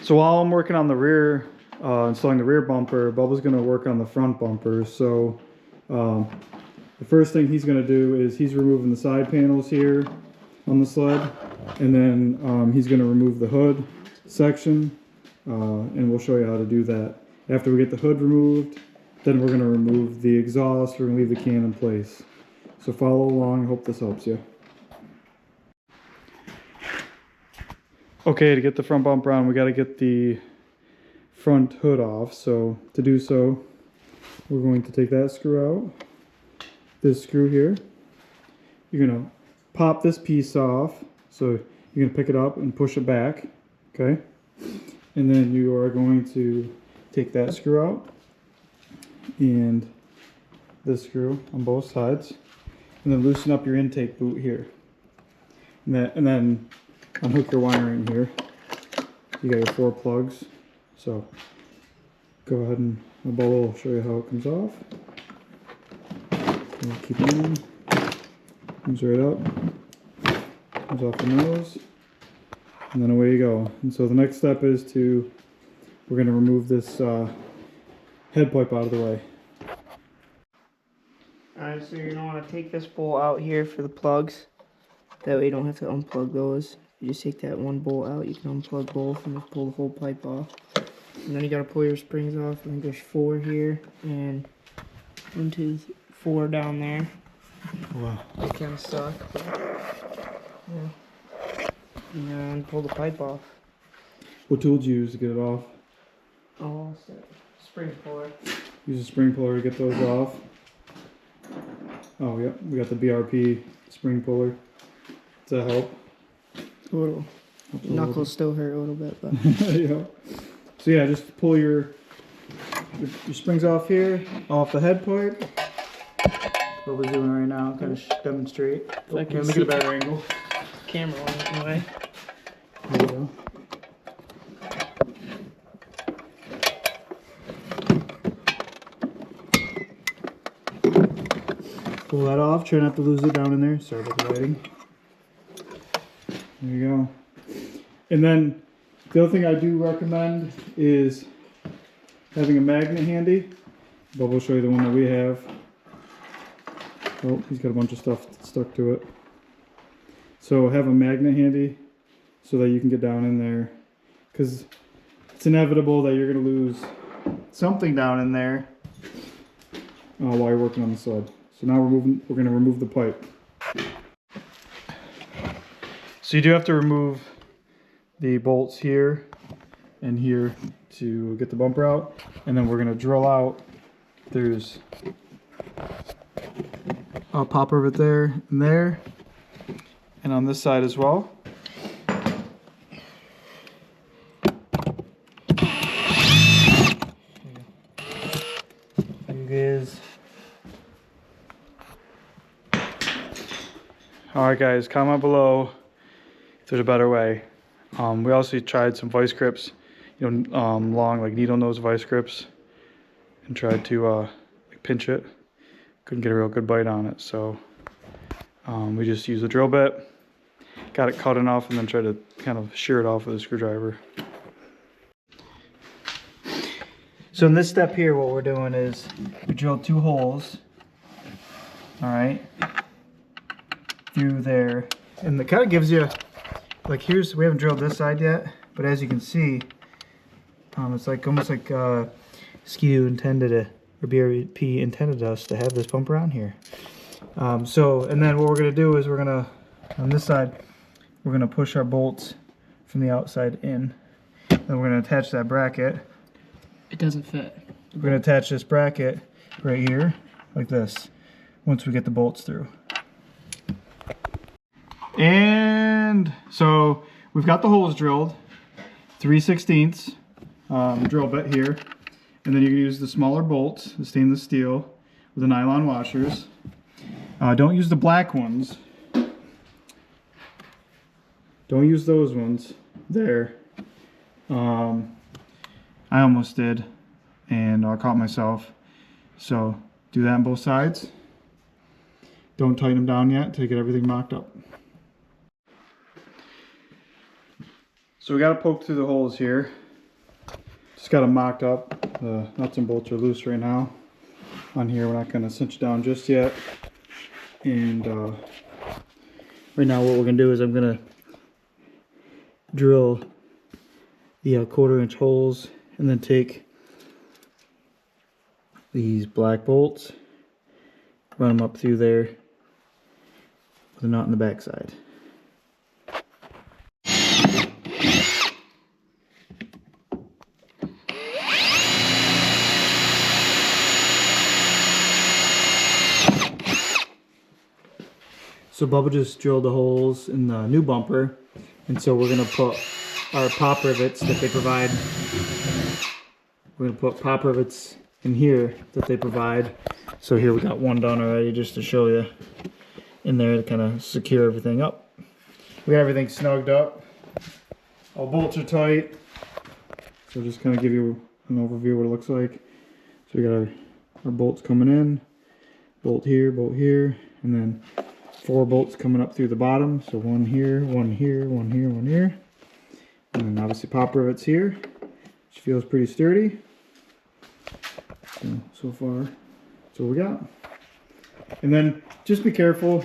So while I'm working on the rear, installing the rear bumper, Bubba's going to work on the front bumper. So the first thing he's going to do is he's removing the side panels here on the sled, and then he's going to remove the hood section, and we'll show you how to do that. After we get the hood removed, then we're going to remove the exhaust. We're going to leave the can in place. So follow along. I hope this helps you. Okay, to get the front bumper on, we got to get the front hood off. So to do so, we're going to take that screw out. This screw here. You're going to pop this piece off. So you're going to pick it up and push it back. Okay. And then you are going to take that screw out and this screw on both sides, and then loosen up your intake boot here. And then unhook your wiring here. You got your 4 plugs. So go ahead and Bubba will show you how it comes off. And keep it on. Comes right up. Comes off the nose. And then away you go. And so the next step is we're going to remove this head pipe out of the way. Alright, so you're going to want to take this bolt out here for the plugs. That way you don't have to unplug those. You just take that one bolt out, you can unplug both and just pull the whole pipe off. And then you got to pull your springs off. I think there's 4 here and 1, 2, 4 down there. Wow. They kind of stuck. But, yeah. And then pull the pipe off. What tool did you use to get it off? Oh, spring puller. Use a spring puller to get those off. Oh, yep, we got the BRP spring puller. Does that help? A little. Knuckles still hurt a little bit, but. Yeah. So yeah, just pull your springs off here, off the head pipe. What we're doing right now, kind of demonstrate. I can make it a better angle. Camera on in the way. There you go. Pull that off. Try not to lose it down in there. Sorry about the lighting. There you go. And then the other thing I do recommend is having a magnet handy. But we'll show you the one that we have. Oh, he's got a bunch of stuff stuck to it. So have a magnet handy so that you can get down in there, because it's inevitable that you're going to lose something down in there while you're working on the sled. So now we're going to remove the pipe. So you do have to remove the bolts here and here to get the bumper out, and then we're going to drill out. There's a pop rivet there and there, and on this side as well. There it is. Alright guys, comment below if there's a better way. We also tried some vice grips, long like needle nose vice grips, and tried to pinch it. Couldn't get a real good bite on it, so we just used a drill bit, got it cut enough, and then tried to kind of shear it off with a screwdriver. So in this step here, what we're doing is we drilled 2 holes, all right, through there, and it kind of gives you, like, we haven't drilled this side yet, but as you can see, it's like almost like Ski-Doo intended it, or BRP intended us to have this bumper on here. And then what we're going to do is on this side, we're going to push our bolts from the outside in. Then we're going to attach that bracket. It doesn't fit. We're going to attach this bracket right here, like this, once we get the bolts through. And so we've got the holes drilled, 3/16 drill bit here. And then you can use the smaller bolts, the stainless steel, with the nylon washers. Don't use the black ones. Don't use those ones there. I almost did, and I caught myself. So do that on both sides. Don't tighten them down yet to get everything mocked up. So we got to poke through the holes here. Just got them mocked up. The nuts and bolts are loose right now. On here, we're not going to cinch down just yet. And right now what we're going to do is I'm going to drill the 1/4 inch holes and then take these black bolts, run them up through there with a knot in the back side. So Bubba just drilled the holes in the new bumper, and so we're gonna put our pop rivets that they provide. We're gonna put pop rivets in here that they provide. So here we got one done already, just to show you in there to kind of secure everything up. We got everything snugged up. All bolts are tight. So just kind of give you an overview of what it looks like. So we got our bolts coming in, bolt here, and then 4 bolts coming up through the bottom. So one here, one here, one here, one here. And then obviously pop rivets here, which feels pretty sturdy. So far, that's what we got. And then just be careful.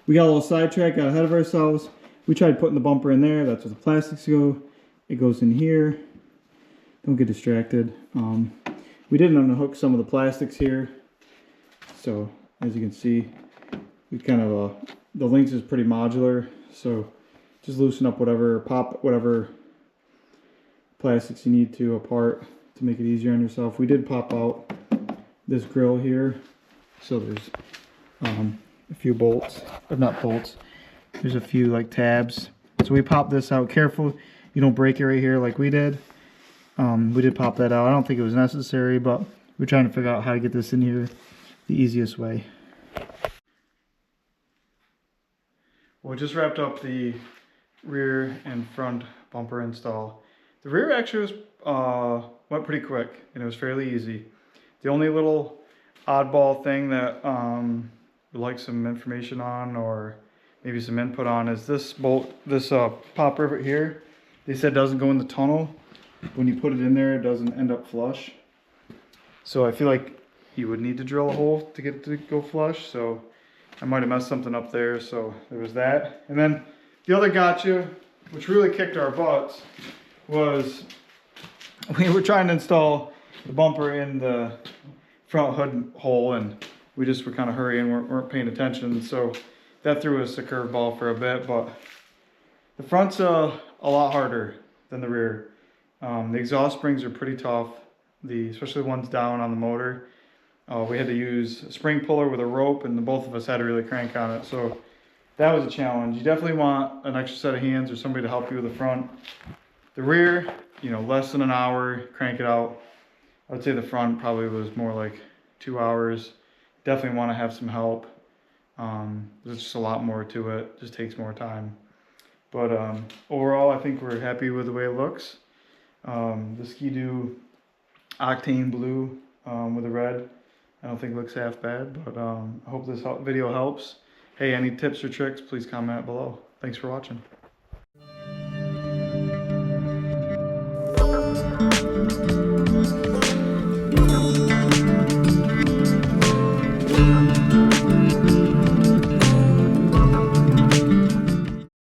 We got a little sidetrack, got ahead of ourselves. We tried putting the bumper in there. That's where the plastics go. It goes in here. Don't get distracted. We didn't unhook some of the plastics here. So as you can see, we kind of, the Lynx is pretty modular. So just loosen up whatever, pop whatever plastics you need to apart to make it easier on yourself. We did pop out this grill here. So there's a few bolts, or not bolts. There's a few like tabs. So we popped this out. Careful you don't break it right here like we did. We did pop that out. I don't think it was necessary, but we're trying to figure out how to get this in here the easiest way. Well, we just wrapped up the rear and front bumper install. The rear actually went pretty quick and it was fairly easy. The only little oddball thing that would like some information on, or maybe some input on, is this bolt, this pop rivet here. They said doesn't go in the tunnel. When you put it in there, it doesn't end up flush. So I feel like you would need to drill a hole to get it to go flush. So I might have messed something up there. So there was that. And then the other gotcha, which really kicked our butts, was we were trying to install the bumper in the front hood hole, and we just were kind of hurrying, weren't paying attention. So that threw us a curveball for a bit, but the front's a lot harder than the rear. The exhaust springs are pretty tough, especially the ones down on the motor. We had to use a spring puller with a rope, and both of us had to really crank on it. So that was a challenge. You definitely want an extra set of hands or somebody to help you with the front. The rear, you know, less than an hour, crank it out. I would say the front probably was more like 2 hours. Definitely want to have some help. There's just a lot more to it. Just takes more time. But overall, I think we're happy with the way it looks. The Ski-Doo Octane Blue with the red, I don't think looks half bad. But I hope this video helps. Hey, any tips or tricks, please comment below. Thanks for watching.